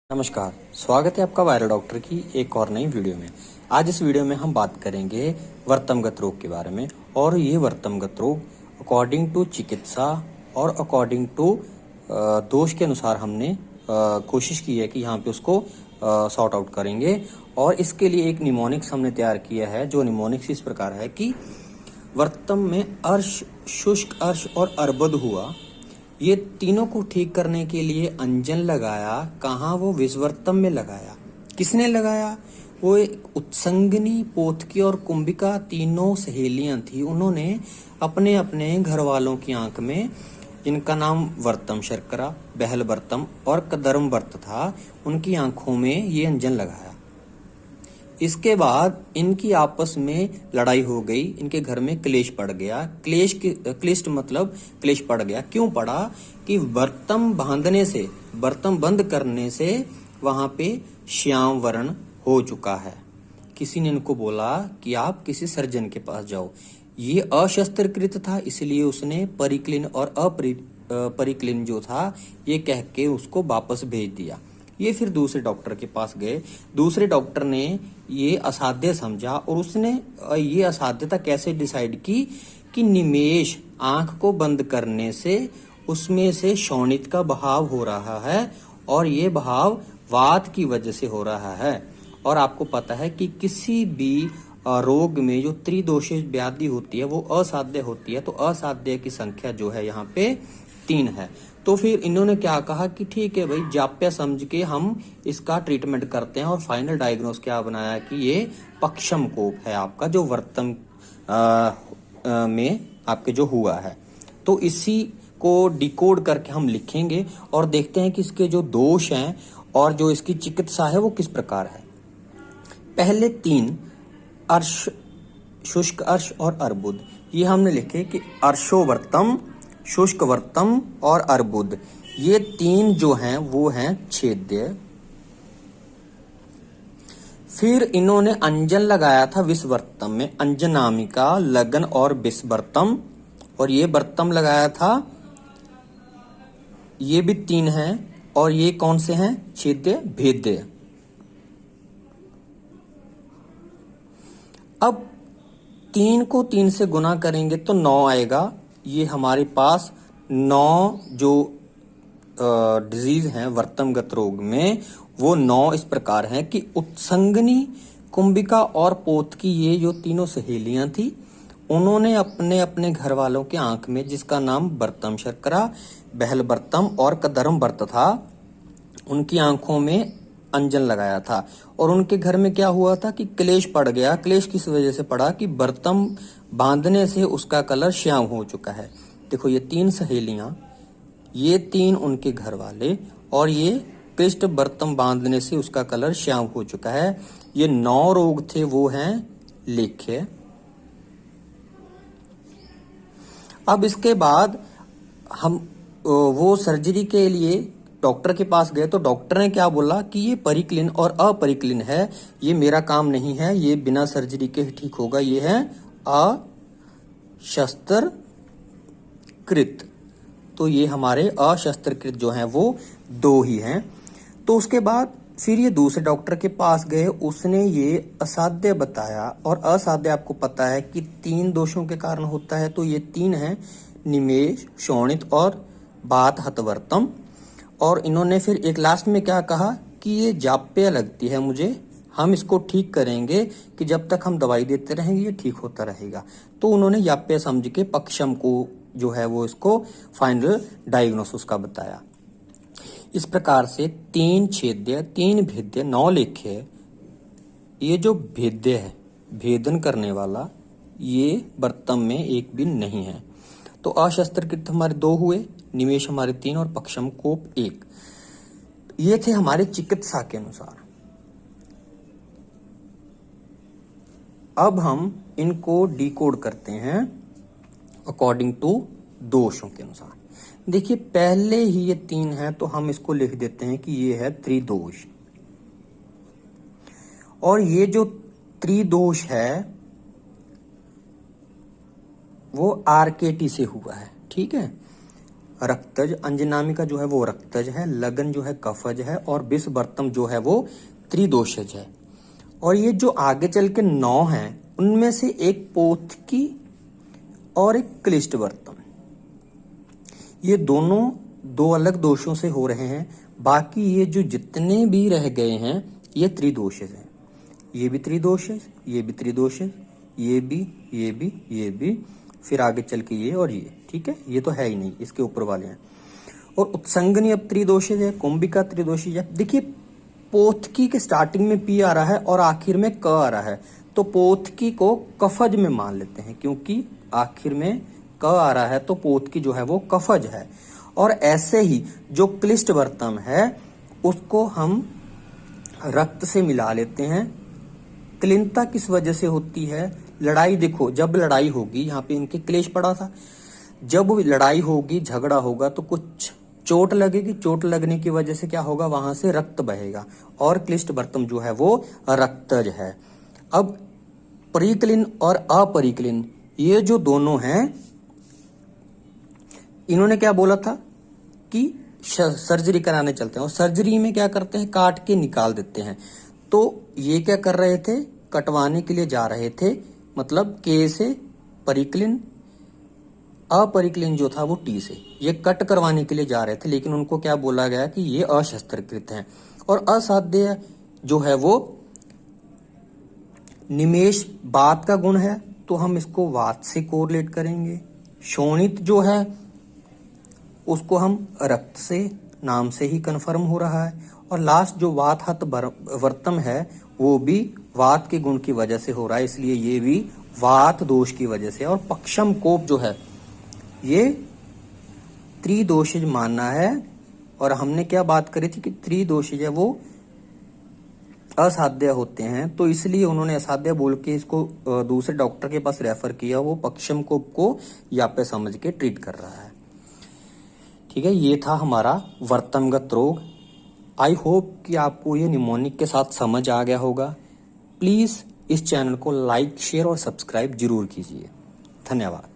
नमस्कार, स्वागत है आपका वायरल डॉक्टर की एक और नई वीडियो में। आज इस वीडियो में हम बात करेंगे वर्तमगत रोग के बारे में। और ये वर्तमगत रोग अकॉर्डिंग टू चिकित्सा और अकॉर्डिंग टू दोष के अनुसार हमने कोशिश की है कि यहाँ पे उसको सॉर्ट आउट करेंगे। और इसके लिए एक निमोनिक्स हमने तैयार किया है, जो निमोनिक्स इस प्रकार है कि वर्तम में अर्श, शुष्क अर्श और अर्बुद हुआ। ये तीनों को ठीक करने के लिए अंजन लगाया। कहाँ? वो विषवर्तम में लगाया। किसने लगाया? वो एक उत्संगिनी, पोथकी और कुंभिका तीनों सहेलियां थी। उन्होंने अपने अपने घर वालों की आंख में, जिनका नाम वर्तम शर्करा, बहल वर्तम और कदर्म वर्त था, उनकी आंखों में ये अंजन लगाया। इसके बाद इनकी आपस में लड़ाई हो गई, इनके घर में क्लेश पड़ गया। क्लिष्ट मतलब क्लेश पड़ गया। क्यों पड़ा? कि वर्तम बांधने से, वर्तम बंद करने से वहां पे श्याम वर्ण हो चुका है। किसी ने इनको बोला कि आप किसी सर्जन के पास जाओ। ये अशस्त्रकृत था, इसलिए उसने परिक्लिन और अपरिक्लिन जो था ये कह के उसको वापस भेज दिया। ये फिर दूसरे डॉक्टर के पास गए। दूसरे डॉक्टर ने ये असाध्य समझा और उसने ये असाध्यता कैसे डिसाइड की कि निमेष, आंख को बंद करने से उसमें से शोणित का बहाव हो रहा है और ये बहाव वात की वजह से हो रहा है। और आपको पता है कि किसी भी रोग में जो त्रिदोषी व्याधि होती है वो असाध्य होती है। तो असाध्य की संख्या जो है यहाँ पे 3 है। तो फिर इन्होंने क्या कहा कि ठीक है भाई, जाप्य समझ के हम इसका ट्रीटमेंट करते हैं। और फाइनल डायग्नोस क्या बनाया कि ये पक्षम कोप है आपका, जो वर्तम में आपके जो हुआ है। तो इसी को डिकोड करके हम लिखेंगे और देखते हैं कि इसके जो दोष हैं और जो इसकी चिकित्सा है वो किस प्रकार है। पहले 3 अर्श, शुष्क अर्श और अर्बुद, ये हमने लिखे कि अर्शोवर्तम, शुष्क वर्तम और अर्बुद, ये 3 जो हैं वो हैं छेद्य। फिर इन्होंने अंजन लगाया था विषवर्तम में, अंजनामिका, लगन और विषवर्तम। और ये वर्तम लगाया था, ये भी 3 हैं। और ये कौन से हैं? छेद्य, भेद्य। अब 3 को 3 से गुना करेंगे तो 9 आएगा। ये हमारे पास 9 जो डिजीज हैं वर्तमगत रोग में, वो 9 इस प्रकार हैं कि उत्संगनी, कुंभिका और पोथकी, ये जो तीनों सहेलियां थी, उन्होंने अपने अपने घर वालों के आंख में, जिसका नाम वर्तम शर्करा, बहल वर्तम और कदर्म वर्त था, उनकी आंखों में अंजन लगाया था। और उनके घर में क्या हुआ था कि क्लेश पड़ गया। क्लेश किस वजह से पड़ा? कि वर्तम बांधने से उसका कलर श्याम हो चुका है। देखो, ये 3 सहेलियां, ये 3 उनके घर वाले, और ये क्लिष्ट वर्तम बांधने से उसका कलर श्याम हो चुका है। ये 9 रोग थे, वो हैं लेख्य। अब इसके बाद हम वो सर्जरी के लिए डॉक्टर के पास गए तो डॉक्टर ने क्या बोला कि ये परिक्लिन और अपरिक्लिन है, ये मेरा काम नहीं है, ये बिना सर्जरी के ही ठीक होगा, ये है अशस्त्रकृत। तो ये हमारे अशस्त्रकृत जो हैं वो 2 ही हैं। तो उसके बाद फिर ये दूसरे डॉक्टर के पास गए, उसने ये असाध्य बताया। और असाध्य आपको पता है कि 3 दोषों के कारण होता है। तो ये 3 हैं, निमेष, शोणित और बात हतवर्तम। और इन्होंने फिर एक लास्ट में क्या कहा कि ये जाप्य लगती है मुझे, हम इसको ठीक करेंगे कि जब तक हम दवाई देते रहेंगे ये ठीक होता रहेगा। तो उन्होंने जाप्य समझ के पक्षम को जो है वो इसको फाइनल डायग्नोसिस का बताया। इस प्रकार से 3 छेद्य, 3 भेद्य, 9 लेख्य। ये जो भेद्य है, भेदन करने वाला, ये वर्तम में एक भी नहीं है। तो अशस्त्रकृत हमारे 2 हुए, निमेष हमारे 3 और पक्षम कोप 1। ये थे हमारे चिकित्सा के अनुसार। अब हम इनको डिकोड करते हैं अकॉर्डिंग टू दोषों के अनुसार। देखिए, पहले ही ये 3 है तो हम इसको लिख देते हैं कि ये है त्रिदोष। और ये जो त्रिदोष है वो आरकेटी से हुआ है, ठीक है। रक्तज, अंजनामिका जो है वो रक्तज है, लगन जो है कफज है और विषवर्तम जो है वो त्रिदोषज है। और ये जो आगे चल के 9 हैं उनमें से एक पोथकी और एक क्लिष्टवर्तम, ये दोनों दो अलग दोषों से हो रहे हैं। बाकी ये जो जितने भी रह गए हैं ये त्रिदोषज हैं। ये भी त्रिदोषज, ये भी त्रिदोषज, ये भी, ये भी, ये भी, फिर आगे चल के ये और ये। ठीक है, ये तो है ही नहीं, इसके ऊपर वाले हैं। और उत्संगनी अब त्रिदोषज है, कुंभिका त्रिदोषज है। देखिए पोथकी के स्टार्टिंग में पी आ रहा है और आखिर में क आ रहा है, तो पोथकी को कफज में मान लेते हैं, क्योंकि आखिर में क आ रहा है तो पोथकी जो है वो कफज है। और ऐसे ही जो क्लिष्टवर्तम है उसको हम रक्त से मिला लेते हैं। क्लिन्नता किस वजह से होती है? लड़ाई, देखो जब लड़ाई होगी, यहाँ पे इनके क्लेश पड़ा था, जब लड़ाई होगी, झगड़ा होगा तो कुछ चोट लगेगी, चोट लगने की वजह से क्या होगा, वहां से रक्त बहेगा और क्लिष्टवर्तम जो है वो रक्तज है। अब परिक्लिन और अपरिक्लिन ये जो दोनों हैं, इन्होंने क्या बोला था कि सर्जरी कराने चलते हैं, और सर्जरी में क्या करते हैं, काट के निकाल देते हैं। तो ये क्या कर रहे थे, कटवाने के लिए जा रहे थे, मतलब के से परिक्लिन, अपरिक्लिन जो था वो टी से, ये कट करवाने के लिए जा रहे थे, लेकिन उनको क्या बोला गया कि ये अशस्त्रकृत हैं। और असाध्य जो है वो निमेष वात का गुण है, तो हम इसको वात से कोरिलेट करेंगे। शोणित जो है उसको हम रक्त से, नाम से ही कन्फर्म हो रहा है। और लास्ट जो वात हत वर्तम है वो भी वात के गुण की वजह से हो रहा है, इसलिए ये भी वात दोष की वजह से। और पक्षम कोप जो है ये त्रिदोषज मानना है। और हमने क्या बात करी थी कि त्रिदोषज है वो असाध्य होते हैं, तो इसलिए उन्होंने असाध्य बोल के इसको दूसरे डॉक्टर के पास रेफर किया, वो पक्षम कोप को यापे समझ के ट्रीट कर रहा है। ठीक है, ये था हमारा वर्तमगत रोग। आई होप कि आपको ये निमोनिक के साथ समझ आ गया होगा। प्लीज इस चैनल को लाइक, शेयर और सब्सक्राइब जरूर कीजिए। धन्यवाद।